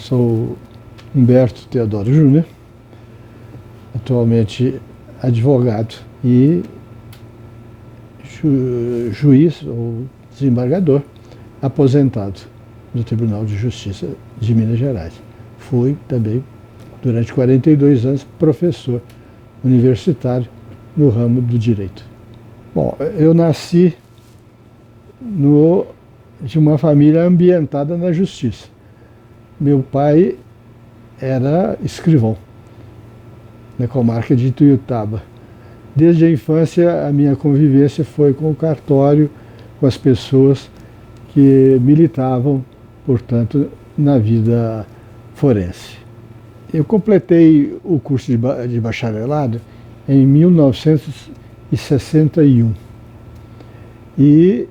Sou Humberto Teodoro Júnior, atualmente advogado e juiz ou desembargador aposentado do Tribunal de Justiça de Minas Gerais. Fui também, durante 42 anos, professor universitário no ramo do direito. Bom, eu nasci de uma família ambientada na justiça. Meu pai era escrivão na comarca de Ituiutaba. Desde a infância, a minha convivência foi com o cartório, com as pessoas que militavam, portanto, na vida forense. Eu completei o curso de bacharelado em 1961. E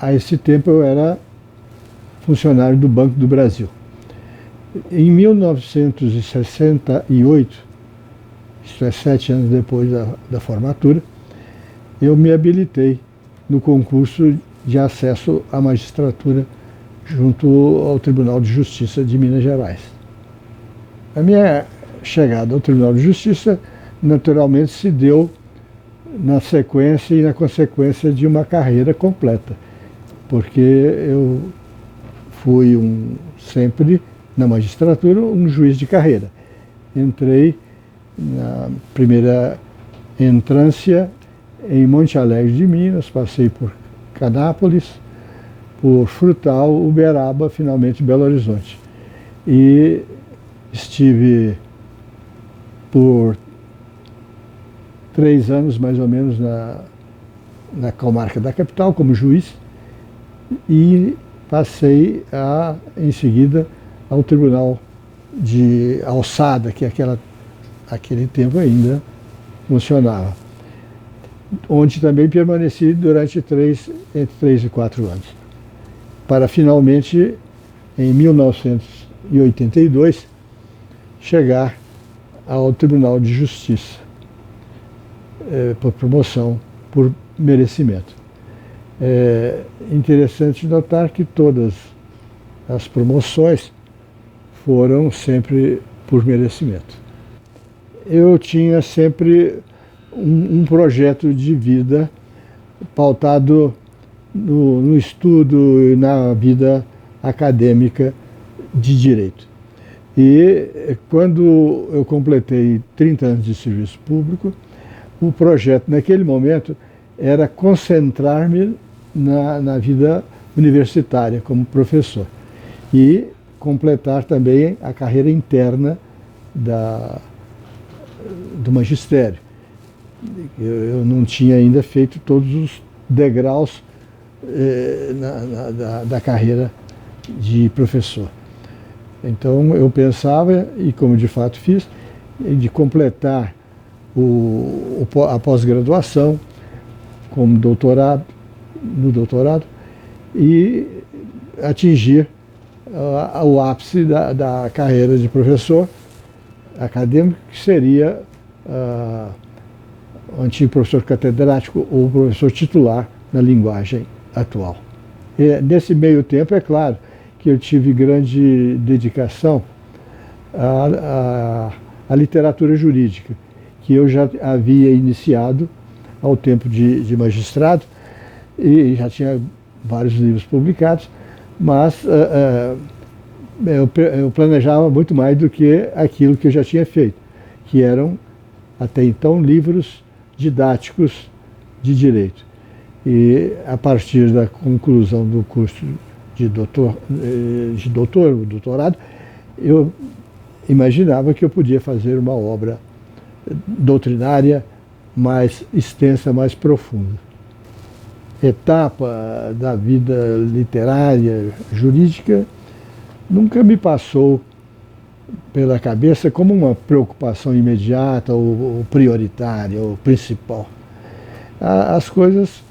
a esse tempo eu era funcionário do Banco do Brasil. Em 1968, isto é, 7 anos depois da formatura, eu me habilitei no concurso de acesso à magistratura junto ao Tribunal de Justiça de Minas Gerais. A minha chegada ao Tribunal de Justiça, naturalmente, se deu na sequência e na consequência de uma carreira completa, porque eu fui sempre na magistratura um juiz de carreira. Entrei na primeira entrância em Monte Alegre de Minas, passei por Canápolis, por Frutal, Uberaba, finalmente Belo Horizonte. E estive por 3 anos, mais ou menos, na comarca da capital, como juiz, e passei, em seguida, ao Tribunal de Alçada, que aquele tempo ainda funcionava, onde também permaneci durante entre 3 e 4 anos, para finalmente, em 1982, chegar ao Tribunal de Justiça, por promoção, por merecimento. É interessante notar que todas as promoções foram sempre por merecimento. Eu tinha sempre um projeto de vida pautado no estudo e na vida acadêmica de direito. E quando eu completei 30 anos de serviço público, o projeto naquele momento era concentrar-me na vida universitária como professor e completar também a carreira interna do magistério. Eu não tinha ainda feito todos os degraus da carreira de professor. Então eu pensava, e como de fato fiz, de completar a pós-graduação como no doutorado, e atingir o ápice da carreira de professor acadêmico, que seria o antigo professor catedrático ou professor titular na linguagem atual. E, nesse meio tempo, é claro que eu tive grande dedicação à literatura jurídica, que eu já havia iniciado ao tempo de magistrado, e já tinha vários livros publicados, mas eu planejava muito mais do que aquilo que eu já tinha feito, que eram, até então, livros didáticos de direito. E a partir da conclusão do curso de doutorado, eu imaginava que eu podia fazer uma obra doutrinária mais extensa, mais profunda. Etapa da vida literária, jurídica, nunca me passou pela cabeça como uma preocupação imediata ou prioritária ou principal. As coisas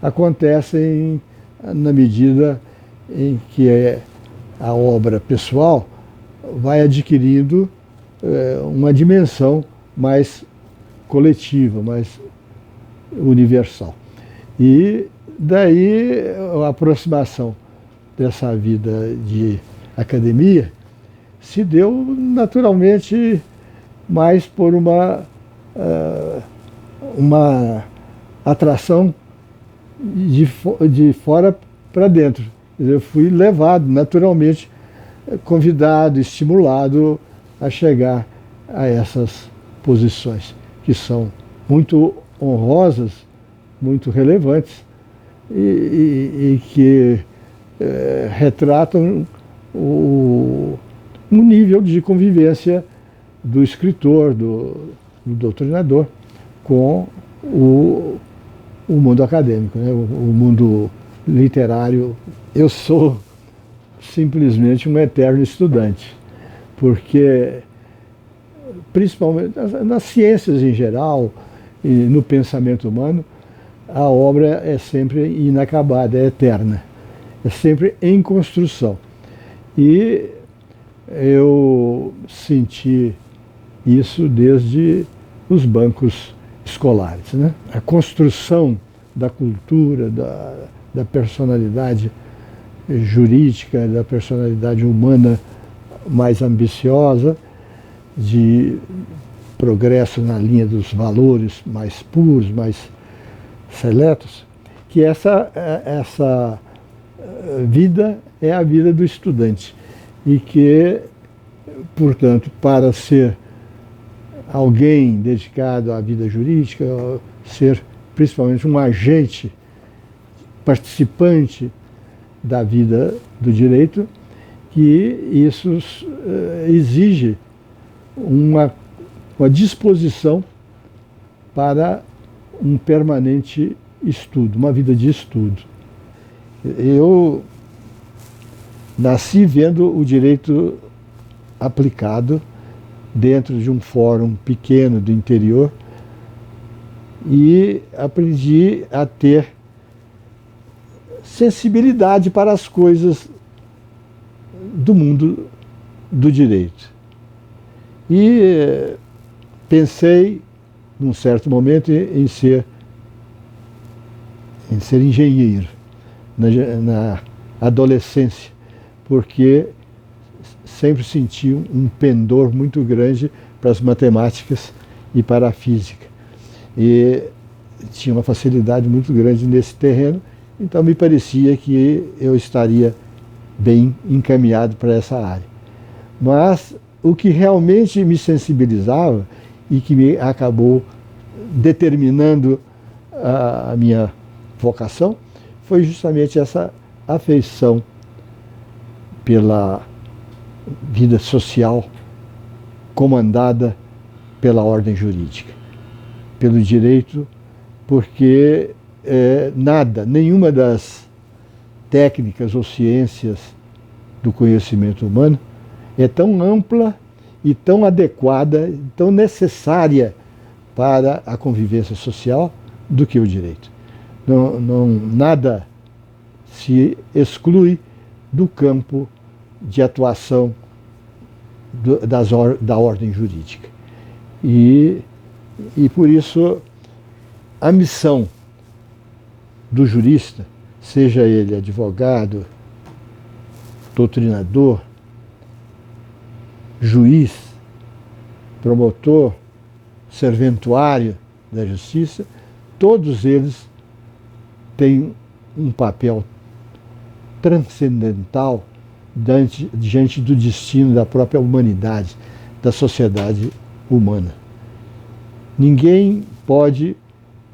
acontecem na medida em que a obra pessoal vai adquirindo uma dimensão mais coletiva, mais universal. E daí a aproximação dessa vida de academia se deu naturalmente mais por uma atração de fora para dentro. Eu fui levado naturalmente, convidado, estimulado a chegar a essas posições, que são muito honrosas, muito relevantes e que retratam o nível de convivência do escritor, do doutrinador, com o mundo acadêmico, né? O mundo literário. Eu sou simplesmente um eterno estudante, porque, principalmente nas ciências em geral e no pensamento humano, a obra é sempre inacabada, é eterna, é sempre em construção. E eu senti isso desde os bancos escolares, né? A construção da cultura, da personalidade jurídica, da personalidade humana mais ambiciosa, de progresso na linha dos valores mais puros, mais seletos, que essa vida é a vida do estudante e que, portanto, para ser alguém dedicado à vida jurídica, ser principalmente um agente participante da vida do direito, que isso exige uma disposição para um permanente estudo, uma vida de estudo. Eu nasci vendo o direito aplicado dentro de um fórum pequeno do interior e aprendi a ter sensibilidade para as coisas do mundo do direito. E pensei, num certo momento, em ser engenheiro na adolescência, porque sempre senti um pendor muito grande para as matemáticas e para a física. E tinha uma facilidade muito grande nesse terreno, então me parecia que eu estaria bem encaminhado para essa área. Mas o que realmente me sensibilizava e que me acabou determinando a minha vocação foi justamente essa afeição pela vida social comandada pela ordem jurídica, pelo direito, porque nenhuma das técnicas ou ciências do conhecimento humano é tão ampla e tão adequada, tão necessária para a convivência social do que o direito. Nada se exclui do campo de atuação da ordem jurídica. E por isso a missão do jurista, seja ele advogado, doutrinador, juiz, promotor, serventuário da justiça, todos eles têm um papel transcendental diante do destino da própria humanidade, da sociedade humana. Ninguém pode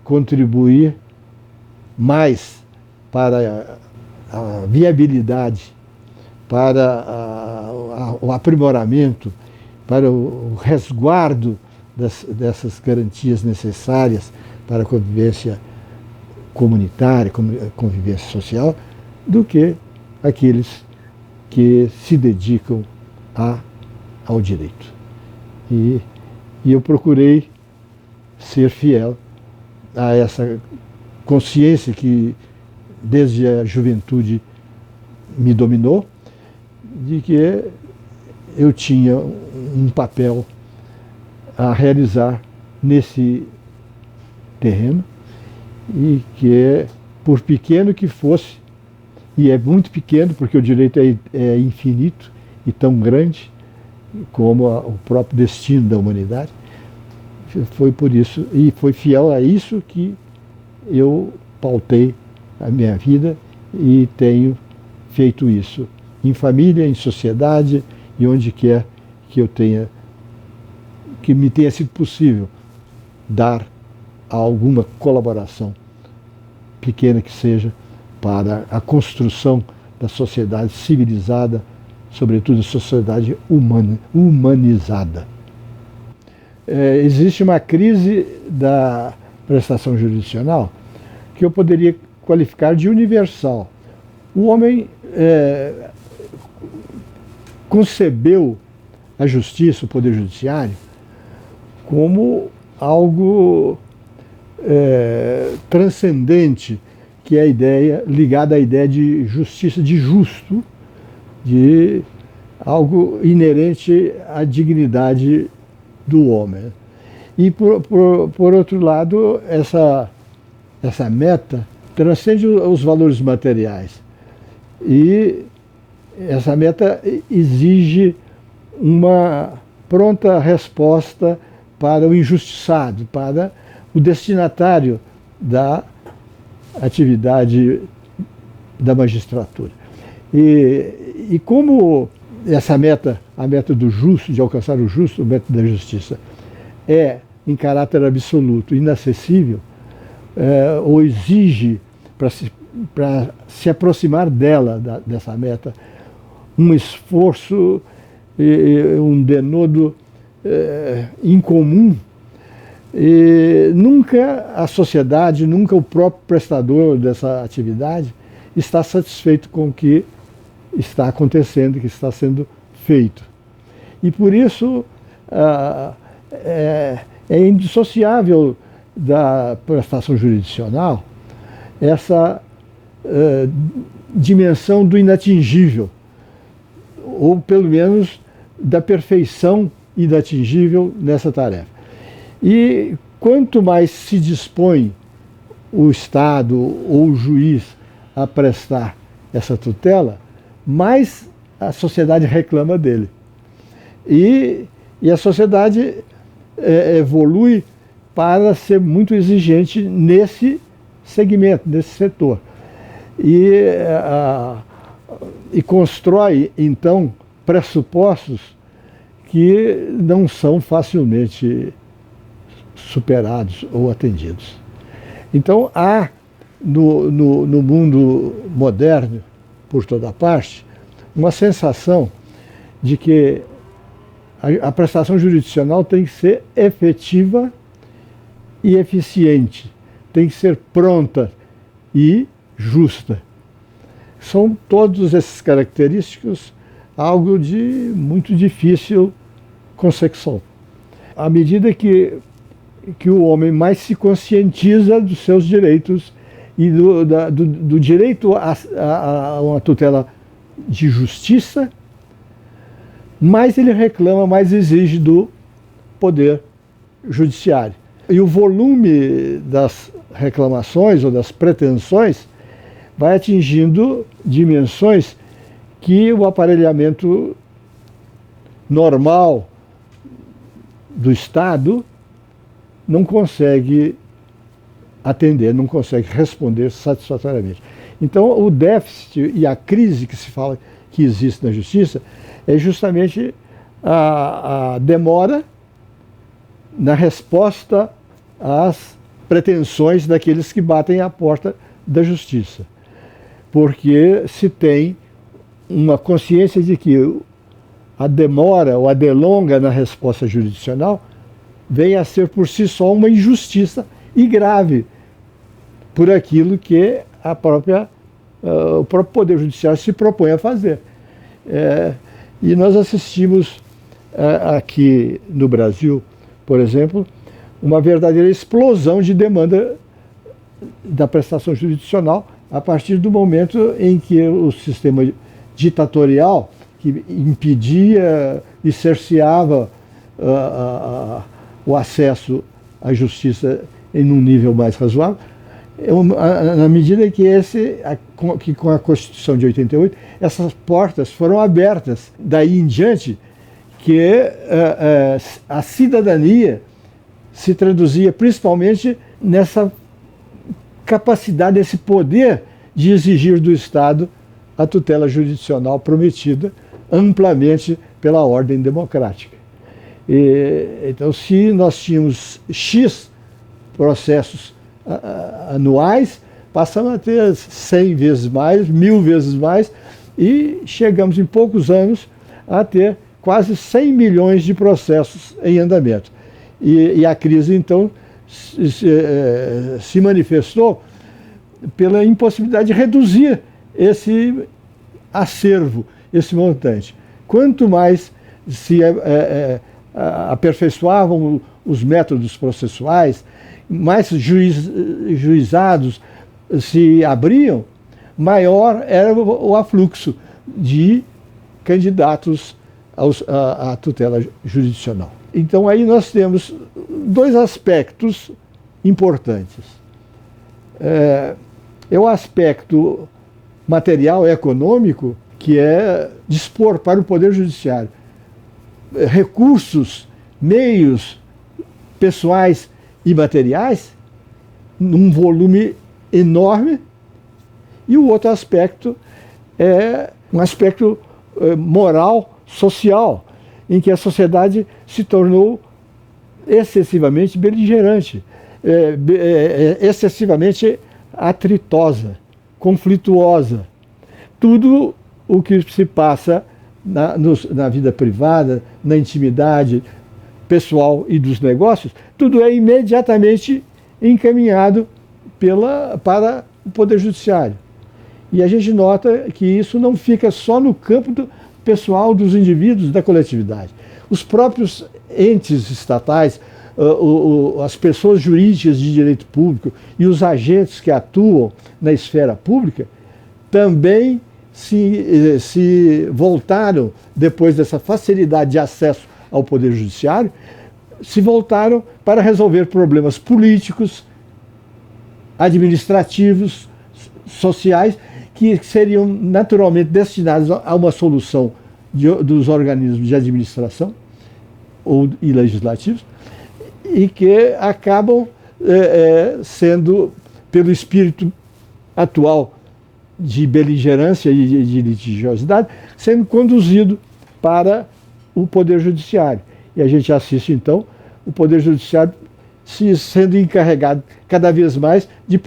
contribuir mais para a viabilidade, para o aprimoramento, para o resguardo dessas garantias necessárias para a convivência comunitária, convivência social, do que aqueles que se dedicam ao direito. E eu procurei ser fiel a essa consciência que desde a juventude me dominou, de que eu tinha um papel a realizar nesse terreno e que, por pequeno que fosse, e é muito pequeno porque o direito é infinito e tão grande, como o próprio destino da humanidade. Foi por isso, e foi fiel a isso que eu pautei a minha vida e tenho feito isso em família, em sociedade e onde quer que me tenha sido possível dar alguma colaboração, pequena que seja, para a construção da sociedade civilizada, sobretudo a sociedade humanizada. Existe uma crise da prestação jurisdicional que eu poderia qualificar de universal. O homem concebeu a justiça, o poder judiciário, como algo transcendente, que é a ideia ligada à ideia de justiça, de justo, de algo inerente à dignidade do homem. E, por outro lado, essa meta transcende os valores materiais. E essa meta exige uma pronta resposta para o injustiçado, para o destinatário da atividade da magistratura. E como essa meta, a meta do justo, de alcançar o justo, o método da justiça, é em caráter absoluto, inacessível, ou exige, para se aproximar dessa meta, um esforço, um denodo incomum, e nunca a sociedade, nunca o próprio prestador dessa atividade está satisfeito com o que está acontecendo, que está sendo feito. E por isso é indissociável da prestação jurisdicional essa dimensão do inatingível, ou pelo menos da perfeição inatingível nessa tarefa. E quanto mais se dispõe o Estado ou o juiz a prestar essa tutela, mais a sociedade reclama dele. E a sociedade evolui para ser muito exigente nesse segmento, nesse setor. E constrói, então, pressupostos que não são facilmente superados ou atendidos. Então, há no mundo moderno, por toda parte, uma sensação de que a prestação jurisdicional tem que ser efetiva e eficiente, tem que ser pronta e justa. São todos esses característicos algo de muito difícil consecução. À medida que o homem mais se conscientiza dos seus direitos e do direito a uma tutela de justiça, mais ele reclama, mais exige do poder judiciário. E o volume das reclamações ou das pretensões vai atingindo dimensões que o aparelhamento normal do Estado não consegue atender, não consegue responder satisfatoriamente. Então, o déficit e a crise que se fala que existe na justiça é justamente a demora na resposta às pretensões daqueles que batem à porta da justiça. Porque se tem uma consciência de que a demora ou a delonga na resposta jurisdicional vem a ser por si só uma injustiça e grave por aquilo que o próprio Poder Judiciário se propõe a fazer. E nós assistimos aqui no Brasil, por exemplo, uma verdadeira explosão de demanda da prestação jurisdicional a partir do momento em que o sistema ditatorial, que impedia e cerceava o acesso à justiça em um nível mais razoável, na medida que com a Constituição de 88, essas portas foram abertas. Daí em diante, que a cidadania se traduzia principalmente nessa capacidade, esse poder de exigir do Estado a tutela jurisdicional prometida amplamente pela ordem democrática. Então, se nós tínhamos X processos anuais, passamos a ter 100 vezes mais, 1000 vezes mais, e chegamos em poucos anos a ter quase 100 milhões de processos em andamento. E a crise, então, se manifestou pela impossibilidade de reduzir esse acervo, esse montante. Quanto mais se aperfeiçoavam os métodos processuais, mais juizados se abriam, maior era o afluxo de candidatos à tutela jurisdicional. Então aí nós temos dois aspectos importantes. É o aspecto material, econômico, que é dispor para o Poder Judiciário recursos, meios pessoais e materiais, num volume enorme. E o outro aspecto é um aspecto moral, social, em que a sociedade se tornou excessivamente beligerante, excessivamente atritosa, conflituosa. Tudo o que se passa na vida privada, na intimidade pessoal e dos negócios, tudo é imediatamente encaminhado para o Poder Judiciário. E a gente nota que isso não fica só no campo pessoal dos indivíduos, da coletividade. Os próprios entes estatais, as pessoas jurídicas de direito público e os agentes que atuam na esfera pública também se voltaram, depois dessa facilidade de acesso ao Poder Judiciário, se voltaram para resolver problemas políticos, administrativos, sociais, que seriam naturalmente destinados a uma solução dos organismos de administração e legislativos, e que acabam sendo, pelo espírito atual de beligerância e de litigiosidade, sendo conduzido para o Poder Judiciário. E a gente assiste, então, o Poder Judiciário sendo encarregado cada vez mais de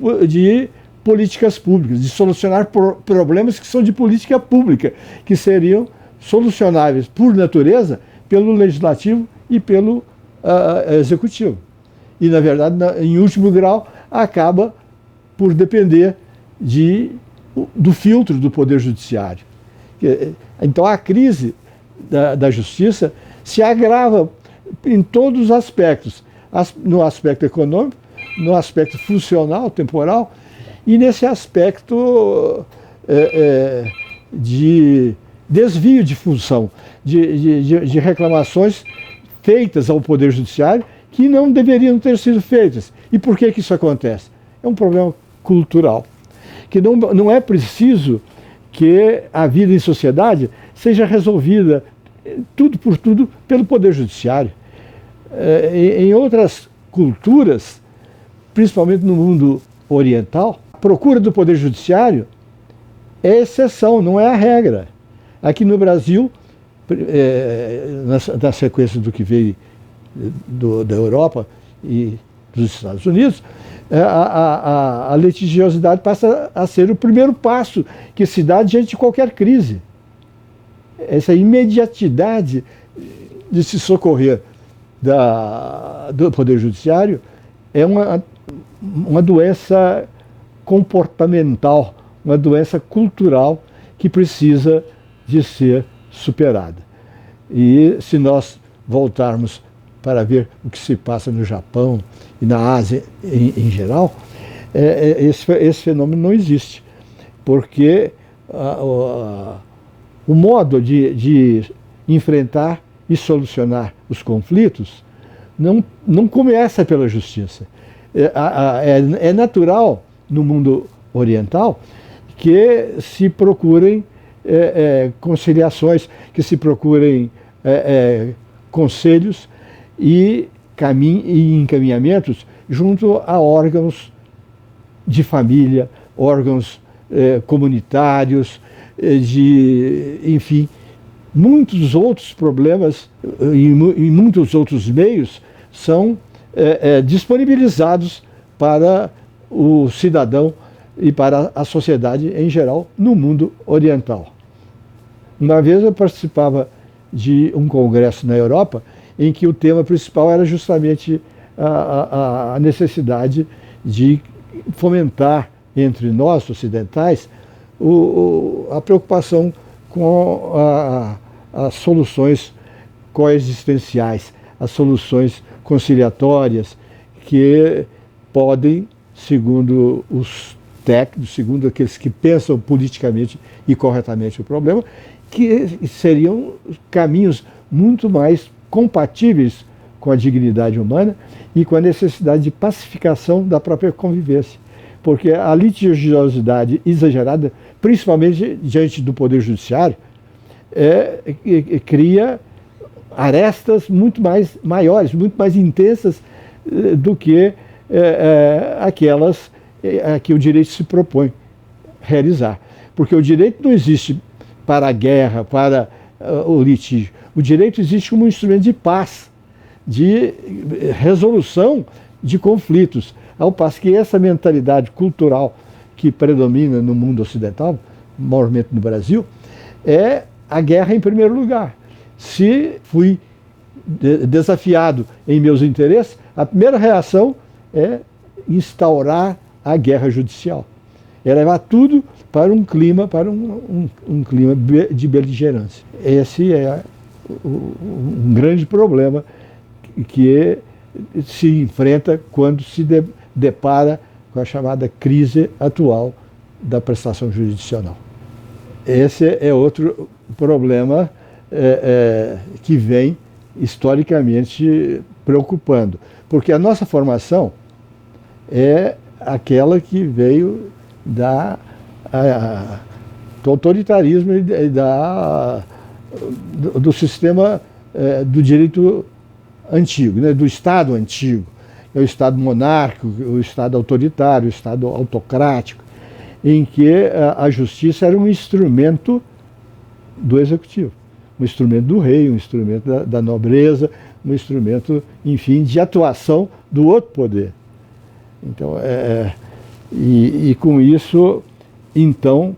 políticas públicas, de solucionar problemas que são de política pública, que seriam solucionáveis, por natureza, pelo Legislativo e pelo Executivo. E, na verdade, em último grau, acaba por depender do filtro do Poder Judiciário. Então, a crise da justiça se agrava em todos os aspectos, no aspecto econômico, no aspecto funcional, temporal, e nesse aspecto de desvio de função, de reclamações feitas ao Poder Judiciário que não deveriam ter sido feitas. E por que isso acontece? É um problema cultural, que não é preciso que a vida em sociedade seja resolvida tudo por tudo pelo Poder Judiciário. Em outras culturas, principalmente no mundo oriental, a procura do Poder Judiciário é exceção, não é a regra. Aqui no Brasil, na sequência do que veio da Europa e dos Estados Unidos, a litigiosidade passa a ser o primeiro passo que se dá diante de qualquer crise. Essa imediatidade de se socorrer do Poder Judiciário é uma doença comportamental, uma doença cultural que precisa de ser superada. E se nós voltarmos para ver o que se passa no Japão e na Ásia em geral, esse fenômeno não existe, porque o modo de enfrentar e solucionar os conflitos não começa pela justiça. É natural no mundo oriental que se procurem conciliações, que se procurem conselhos e encaminhamentos junto a órgãos de família, órgãos comunitários, enfim, muitos outros problemas e muitos outros meios são disponibilizados para o cidadão e para a sociedade em geral no mundo oriental. Uma vez eu participava de um congresso na Europa em que o tema principal era justamente a necessidade de fomentar entre nós, ocidentais, a preocupação com as soluções coexistenciais, as soluções conciliatórias, que podem, segundo os técnicos, segundo aqueles que pensam politicamente e corretamente o problema, que seriam caminhos muito mais compatíveis com a dignidade humana e com a necessidade de pacificação da própria convivência. Porque a litigiosidade exagerada, principalmente diante do Poder Judiciário, cria arestas muito mais maiores, muito mais intensas do que aquelas que o direito se propõe realizar. Porque o direito não existe para a guerra, para o litígio. O direito existe como um instrumento de paz, de resolução de conflitos, ao passo que essa mentalidade cultural que predomina no mundo ocidental, maiormente no Brasil, é a guerra em primeiro lugar. Se fui desafiado em meus interesses, a primeira reação é instaurar a guerra judicial. É levar tudo para um clima, clima de beligerância. Esse é um grande problema que se enfrenta quando se depara com a chamada crise atual da prestação jurisdicional. Esse é outro problema que vem historicamente preocupando, porque a nossa formação é aquela que veio do autoritarismo e do sistema do direito antigo, né, do Estado antigo. É o Estado monárquico, o Estado autoritário, o Estado autocrático, em que a justiça era um instrumento do executivo, um instrumento do rei, um instrumento da nobreza, um instrumento, enfim, de atuação do outro poder. Então, e com isso, então,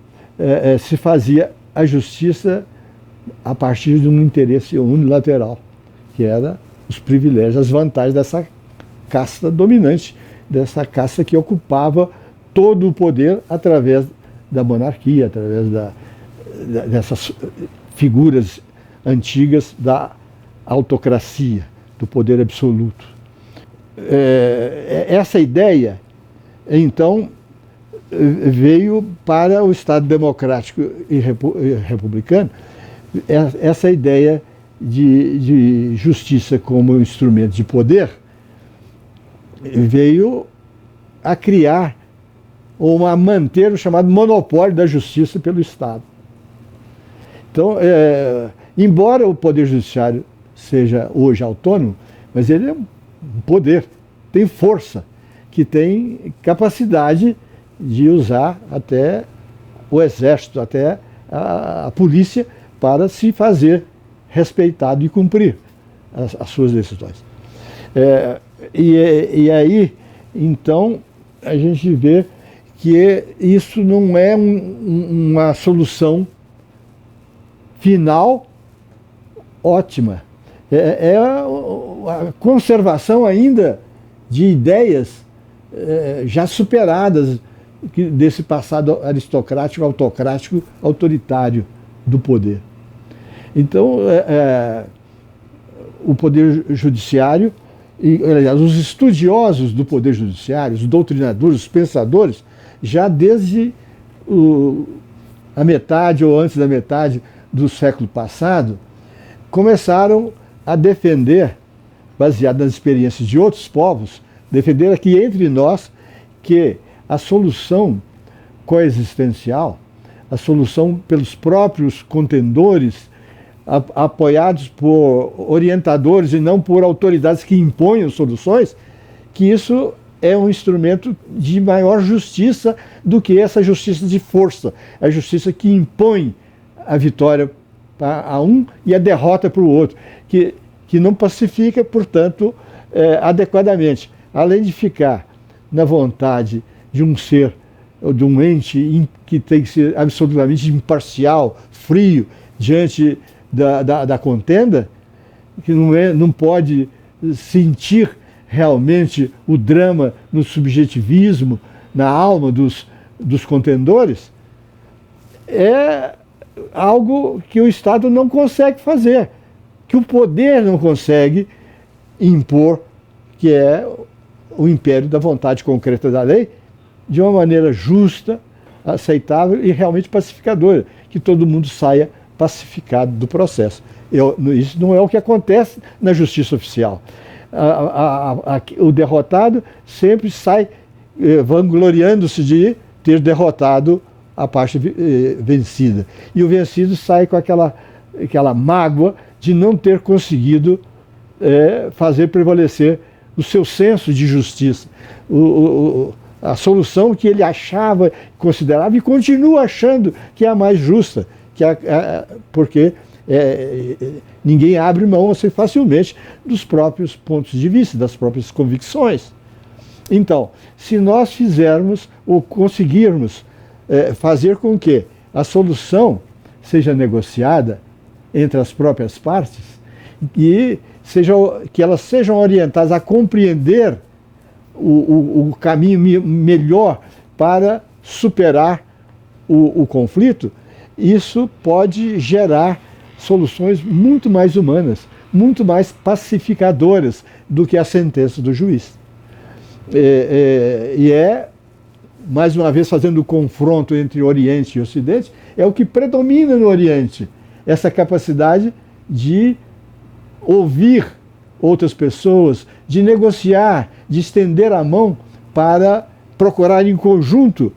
se fazia a justiça a partir de um interesse unilateral, que era os privilégios, as vantagens dessa casta dominante, dessa casta que ocupava todo o poder através da monarquia, através dessas figuras antigas da autocracia, do poder absoluto. Essa ideia, então, veio para o Estado democrático e republicano, essa ideia de justiça como instrumento de poder veio a criar ou a manter o chamado monopólio da justiça pelo Estado. Então, embora o Poder Judiciário seja hoje autônomo, mas ele é um poder, tem força, que tem capacidade de usar até o exército, até a polícia, para se fazer respeitado e cumprir as suas decisões. E aí, então, a gente vê que isso não é uma solução final ótima. É a conservação ainda de ideias já superadas desse passado aristocrático, autocrático, autoritário do poder. Então, o Poder Judiciário, aliás, os estudiosos do Poder Judiciário, os doutrinadores, os pensadores, já desde a metade ou antes da metade do século passado, começaram a defender, baseado nas experiências de outros povos, defender aqui entre nós que a solução coexistencial, a solução pelos próprios contendores, apoiados por orientadores e não por autoridades que imponham soluções, que isso é um instrumento de maior justiça do que essa justiça de força, a justiça que impõe a vitória a um e a derrota para o outro, que não pacifica, portanto, adequadamente. Além de ficar na vontade de um ser, ou de um ente que tem que ser absolutamente imparcial, frio, diante da contenda, que não pode sentir realmente o drama no subjetivismo, na alma dos contendores, é algo que o Estado não consegue fazer, que o poder não consegue impor, que é o império da vontade concreta da lei, de uma maneira justa, aceitável e realmente pacificadora, que todo mundo saia pacificado do processo. Isso não é o que acontece na justiça oficial. O derrotado sempre sai vangloriando-se de ter derrotado a parte vencida. E o vencido sai com aquela mágoa de não ter conseguido fazer prevalecer o seu senso de justiça, a solução que ele achava, considerava e continua achando que é a mais justa, porque ninguém abre mão assim facilmente dos próprios pontos de vista, das próprias convicções. Então, se nós fizermos ou conseguirmos fazer com que a solução seja negociada entre as próprias partes e que elas sejam orientadas a compreender o caminho melhor para superar o conflito, isso pode gerar soluções muito mais humanas, muito mais pacificadoras do que a sentença do juiz. Mais uma vez, fazendo o confronto entre Oriente e Ocidente, é o que predomina no Oriente, essa capacidade de ouvir outras pessoas, de negociar, de estender a mão para procurar em conjunto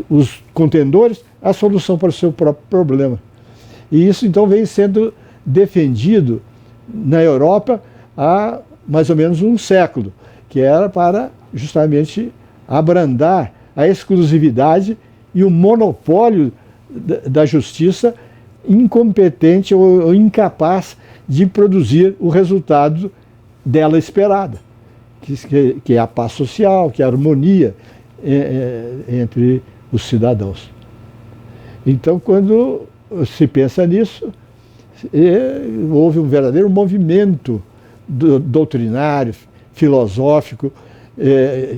os contendores a solução para o seu próprio problema. E isso então vem sendo defendido na Europa há mais ou menos um século, que era para justamente abrandar a exclusividade e o monopólio da justiça incompetente ou incapaz de produzir o resultado dela esperada, que é a paz social, que é a harmonia entre os cidadãos. Então, quando se pensa nisso, houve um verdadeiro movimento doutrinário, filosófico,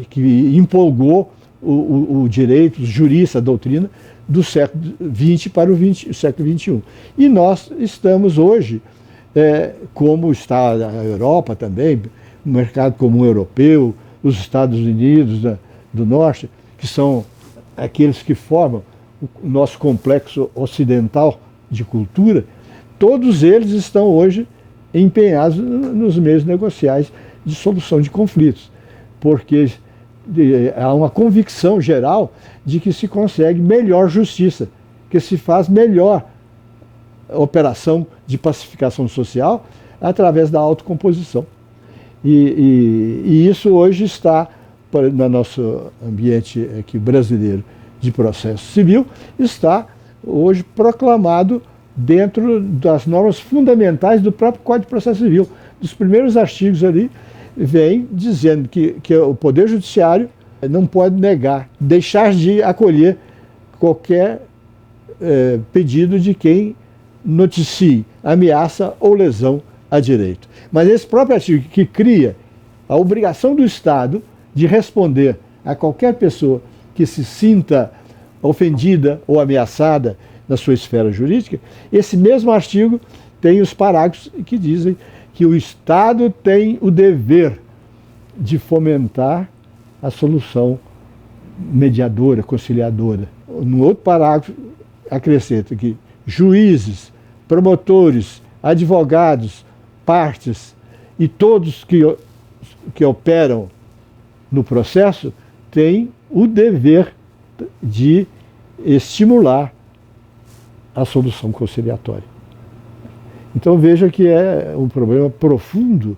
que empolgou o direito, os juristas, a doutrina, do século XX para o século XXI. E nós estamos hoje, como está a Europa também, o mercado comum europeu, os Estados Unidos do Norte, que são aqueles que formam o nosso complexo ocidental de cultura, todos eles estão hoje empenhados nos meios negociais de solução de conflitos, porque há uma convicção geral de que se consegue melhor justiça, que se faz melhor operação de pacificação social através da autocomposição. E isso hoje está, no nosso ambiente aqui brasileiro de processo civil, está hoje proclamado dentro das normas fundamentais do próprio Código de Processo Civil. Dos primeiros artigos ali, vem dizendo que o Poder Judiciário não pode deixar de acolher qualquer pedido de quem noticie ameaça ou lesão a direito. Mas esse próprio artigo que cria a obrigação do Estado de responder a qualquer pessoa que se sinta ofendida ou ameaçada na sua esfera jurídica, esse mesmo artigo tem os parágrafos que dizem que o Estado tem o dever de fomentar a solução mediadora, conciliadora. No outro parágrafo, acrescenta que juízes, promotores, advogados, partes e todos que operam no processo têm o dever de estimular a solução conciliatória. Então veja que é um problema profundo,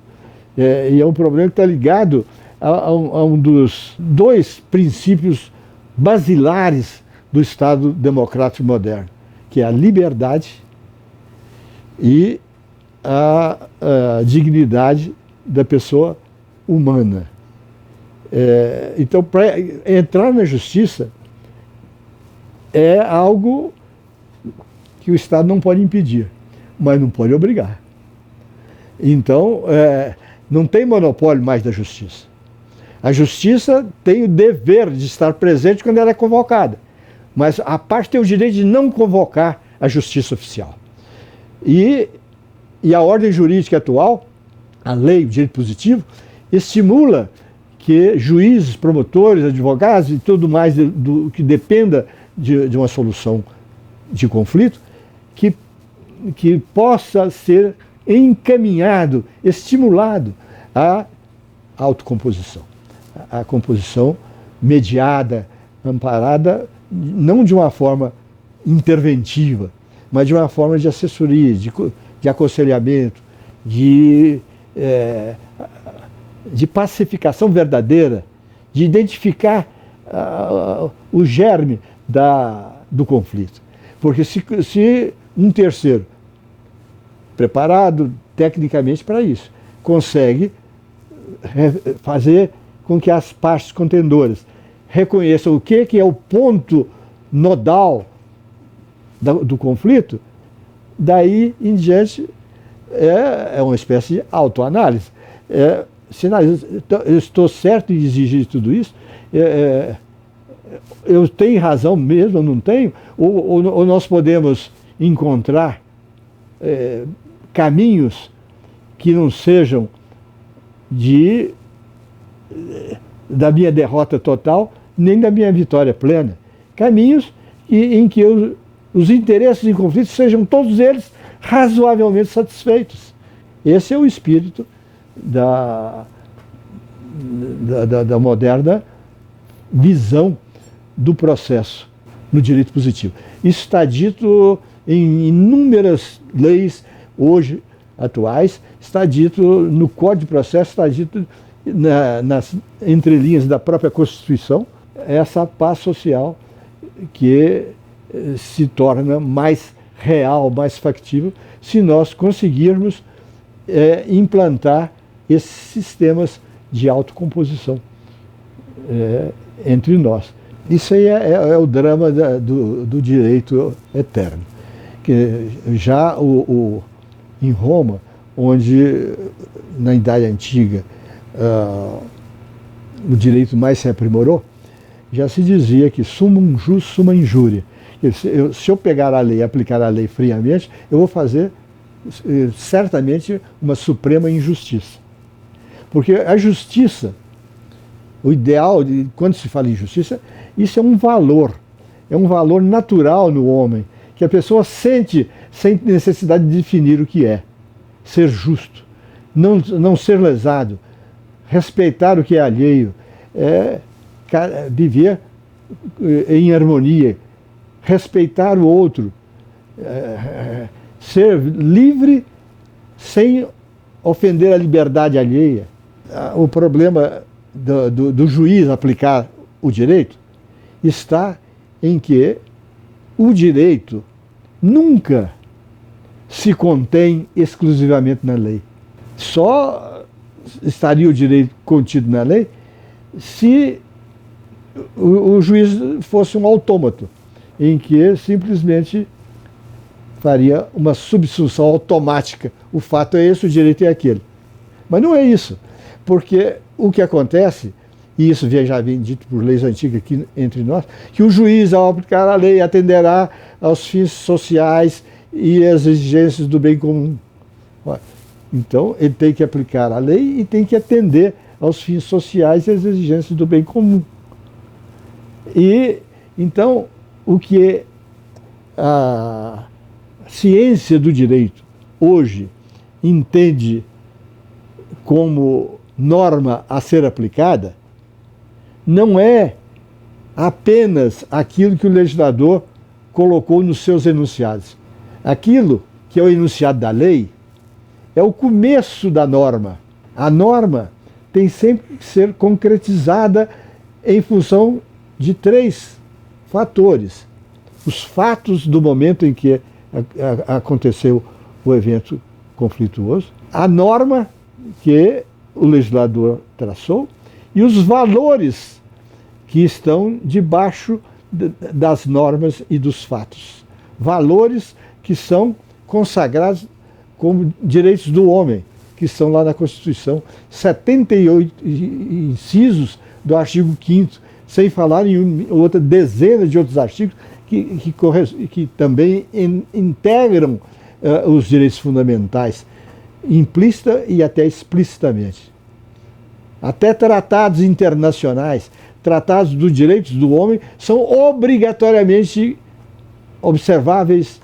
e é um problema que está ligado a um dos dois princípios basilares do Estado democrático moderno, que é a liberdade e a dignidade da pessoa humana. Então, para entrar na justiça é algo que o Estado não pode impedir, mas não pode obrigar. Então, não tem monopólio mais da justiça. A justiça tem o dever de estar presente quando ela é convocada, mas a parte tem o direito de não convocar a justiça oficial. E a ordem jurídica atual, a lei, o direito positivo, estimula que juízes, promotores, advogados e tudo mais do que dependa de uma solução de conflito, que possa ser encaminhado, estimulado à autocomposição. A composição mediada, amparada, não de uma forma interventiva, mas de uma forma de assessoria, de aconselhamento, de pacificação verdadeira, de identificar o germe do conflito. Porque se um terceiro, preparado tecnicamente para isso, consegue fazer com que as partes contendoras reconheçam o que é o ponto nodal do conflito, daí em diante é uma espécie de autoanálise. Eu estou certo em exigir tudo isso? Eu tenho razão mesmo, eu não tenho? Ou nós podemos encontrar caminhos que não sejam da minha derrota total, nem da minha vitória plena. Caminhos em que os interesses em conflito sejam todos eles razoavelmente satisfeitos. Esse é o espírito da moderna visão do processo no direito positivo. Isso está dito em inúmeras leis hoje atuais, está dito no Código de Processo, está dito nas entrelinhas da própria Constituição, essa paz social que se torna mais real, mais factível, se nós conseguirmos implantar esses sistemas de autocomposição entre nós. Isso aí é o drama do direito eterno. Que já em Roma, onde na Idade Antiga o direito mais se aprimorou, já se dizia que summum jus, summa injuria. Se eu pegar a lei e aplicar a lei friamente, eu vou fazer certamente uma suprema injustiça. Porque a justiça, o ideal, quando se fala em justiça, isso é um valor natural no homem, que a pessoa sente sem necessidade de definir o que é. Ser justo, não ser lesado, respeitar o que é alheio, viver em harmonia, respeitar o outro, ser livre sem ofender a liberdade alheia. O problema do juiz aplicar o direito está em que o direito nunca se contém exclusivamente na lei. Só estaria o direito contido na lei se o juiz fosse um autômato, em que simplesmente faria uma subsunção automática. O fato é esse, o direito é aquele. Mas não é isso, porque o que acontece, e isso já vem dito por leis antigas aqui entre nós, que o juiz, ao aplicar a lei, atenderá aos fins sociais e às exigências do bem comum. Então, ele tem que aplicar a lei e tem que atender aos fins sociais e às exigências do bem comum. E, então, o que a ciência do direito hoje entende como norma a ser aplicada não é apenas aquilo que o legislador colocou nos seus enunciados. Aquilo que é o enunciado da lei, é o começo da norma. A norma tem sempre que ser concretizada em função de 3 fatores. Os fatos do momento em que aconteceu o evento conflituoso, a norma que o legislador traçou e os valores que estão debaixo das normas e dos fatos. Valores que são consagrados como direitos do homem, que estão lá na Constituição, 78 incisos do artigo 5º, sem falar em outra dezena de outros artigos que também integram os direitos fundamentais, implícita e até explicitamente. Até tratados internacionais, tratados dos direitos do homem, são obrigatoriamente observáveis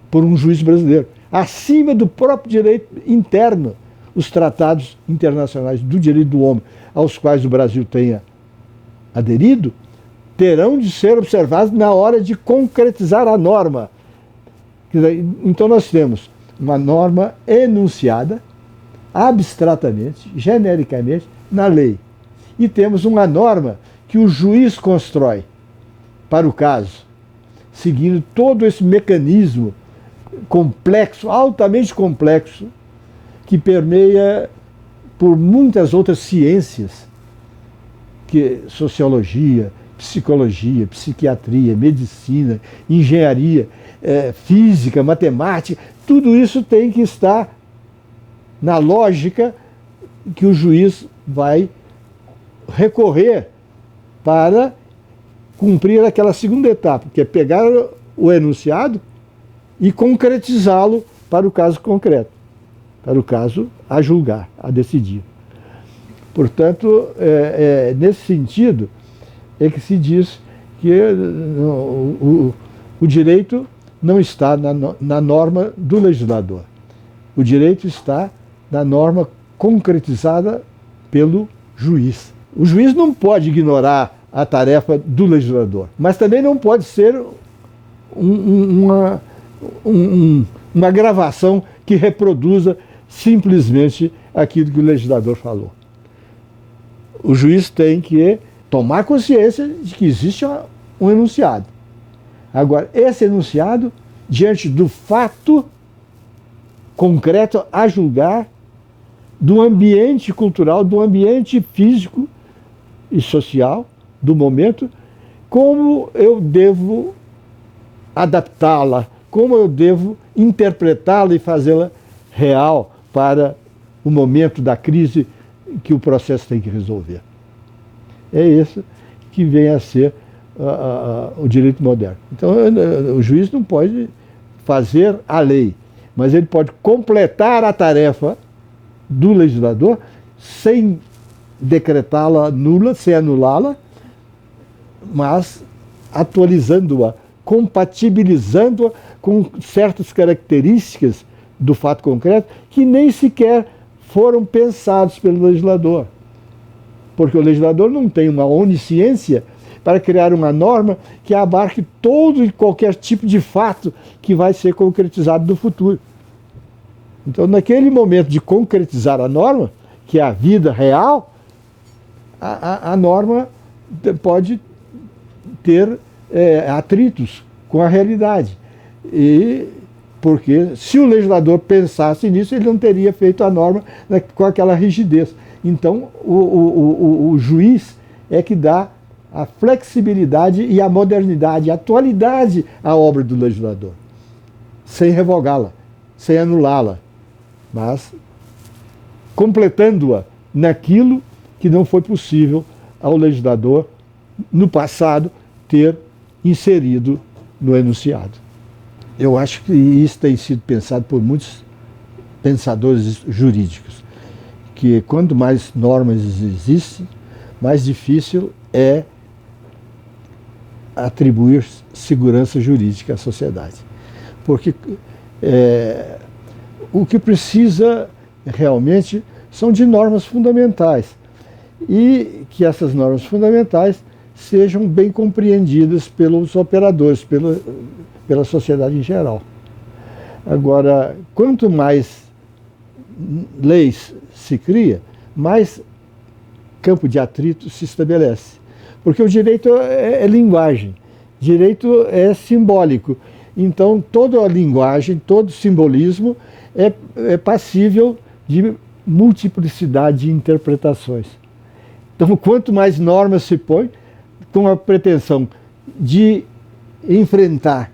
por um juiz brasileiro, acima do próprio direito interno, os tratados internacionais do direito do homem, aos quais o Brasil tenha aderido, terão de ser observados na hora de concretizar a norma. Então nós temos uma norma enunciada, abstratamente, genericamente, na lei. E temos uma norma que o juiz constrói para o caso, seguindo todo esse mecanismo complexo, altamente complexo, que permeia por muitas outras ciências, que sociologia, psicologia, psiquiatria, medicina, engenharia, física, matemática, tudo isso tem que estar na lógica que o juiz vai recorrer para cumprir aquela segunda etapa, que é pegar o enunciado e concretizá-lo para o caso concreto, para o caso a julgar, a decidir. Portanto, nesse sentido é que se diz que o direito não está na norma do legislador. O direito está na norma concretizada pelo juiz. O juiz não pode ignorar a tarefa do legislador, mas também não pode ser uma gravação que reproduza simplesmente aquilo que o legislador falou. O juiz tem que tomar consciência de que existe um enunciado. Agora, esse enunciado, diante do fato concreto a julgar, do ambiente cultural, do ambiente físico e social do momento, como eu devo adaptá-la, como eu devo interpretá-la e fazê-la real para o momento da crise que o processo tem que resolver. É isso que vem a ser o direito moderno. Então, o juiz não pode fazer a lei, mas ele pode completar a tarefa do legislador sem decretá-la nula, sem anulá-la, mas atualizando-a, compatibilizando-a com certas características do fato concreto que nem sequer foram pensados pelo legislador. Porque o legislador não tem uma onisciência para criar uma norma que abarque todo e qualquer tipo de fato que vai ser concretizado no futuro. Então, naquele momento de concretizar a norma, que é a vida real, a norma pode ter atritos com a realidade. E porque se o legislador pensasse nisso, ele não teria feito a norma com aquela rigidez. Então, o juiz é que dá a flexibilidade e a modernidade, a atualidade à obra do legislador, sem revogá-la, sem anulá-la, mas completando-a naquilo que não foi possível ao legislador, no passado, ter inserido no enunciado. Eu acho que isso tem sido pensado por muitos pensadores jurídicos, que quanto mais normas existem, mais difícil é atribuir segurança jurídica à sociedade. Porque o que precisa realmente são de normas fundamentais, e que essas normas fundamentais sejam bem compreendidas pelos operadores, pela sociedade em geral. Agora, quanto mais leis se cria, mais campo de atrito se estabelece. Porque o direito é linguagem, direito é simbólico. Então, toda a linguagem, todo simbolismo é passível de multiplicidade de interpretações. Então, quanto mais normas se põe, com a pretensão de enfrentar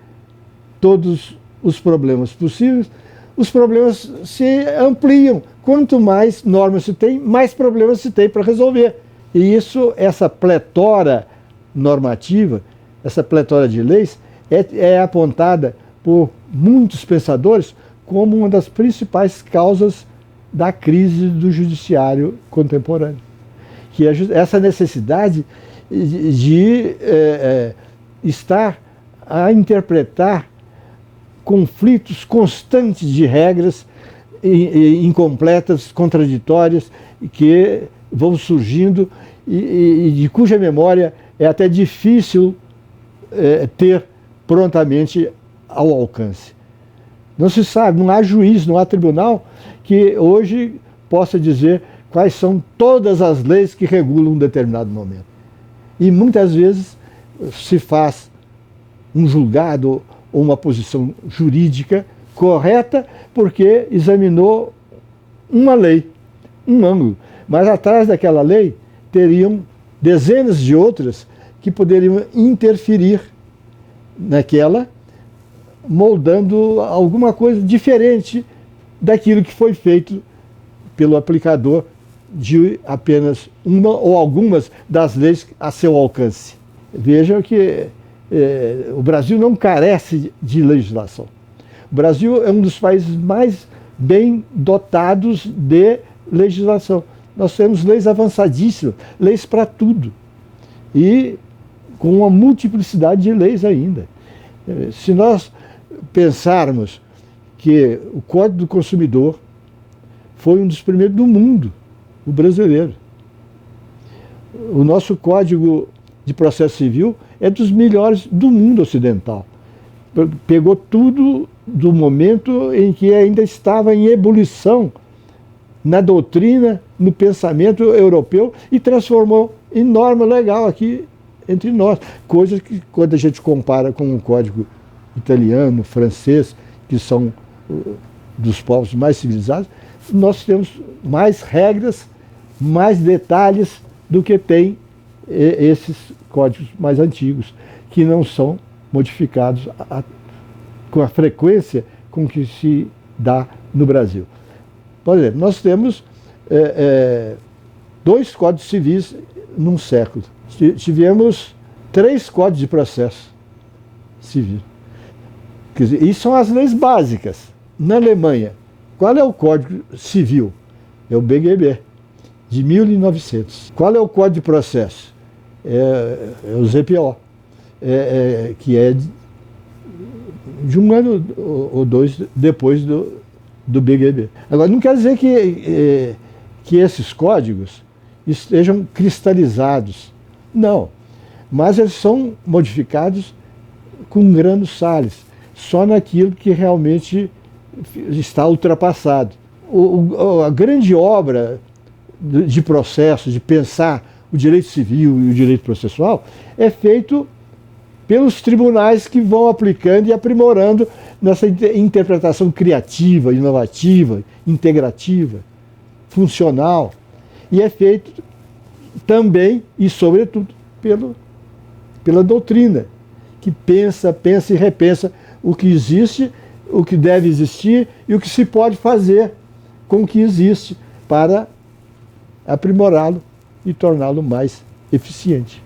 todos os problemas possíveis, os problemas se ampliam. Quanto mais normas se tem, mais problemas se tem para resolver. E isso, essa pletora normativa, essa pletora de leis, é apontada por muitos pensadores como uma das principais causas da crise do judiciário contemporâneo. Que é essa necessidade de estar a interpretar conflitos constantes de regras incompletas, contraditórias, que vão surgindo e de cuja memória é até difícil ter prontamente ao alcance. Não se sabe, não há juiz, não há tribunal que hoje possa dizer quais são todas as leis que regulam um determinado momento. E muitas vezes se faz um julgado ou uma posição jurídica correta porque examinou uma lei, um ângulo. Mas atrás daquela lei teriam dezenas de outras que poderiam interferir naquela, moldando alguma coisa diferente daquilo que foi feito pelo aplicador de apenas uma ou algumas das leis a seu alcance. Vejam que o Brasil não carece de legislação. O Brasil é um dos países mais bem dotados de legislação. Nós temos leis avançadíssimas, leis para tudo. E com uma multiplicidade de leis ainda. Se nós pensarmos que o Código do Consumidor foi um dos primeiros do mundo, o brasileiro. O nosso Código de Processo Civil é dos melhores do mundo ocidental. Pegou tudo do momento em que ainda estava em ebulição na doutrina, no pensamento europeu e transformou em norma legal aqui entre nós. Coisa que, quando a gente compara com o Código italiano, francês, que são dos povos mais civilizados, nós temos mais regras, mais detalhes do que tem esses códigos mais antigos, que não são modificados com a frequência com que se dá no Brasil. Por exemplo, nós temos 2 códigos civis num século. Tivemos 3 códigos de processo civil. Quer dizer, e são as leis básicas. Na Alemanha, qual é o Código Civil? É o BGB, de 1900. Qual é o Código de Processo? É o ZPO, que é de um ano ou 2 depois do BGB. Agora, não quer dizer que esses códigos estejam cristalizados. Não, mas eles são modificados com grãos sales, só naquilo que realmente está ultrapassado. A grande obra de processo, de pensar o direito civil e o direito processual, é feito pelos tribunais que vão aplicando e aprimorando nessa interpretação criativa, inovativa, integrativa, funcional. E é feito também e, sobretudo, pela doutrina, que pensa e repensa o que existe, o que deve existir e o que se pode fazer com o que existe para aprimorá-lo e torná-lo mais eficiente.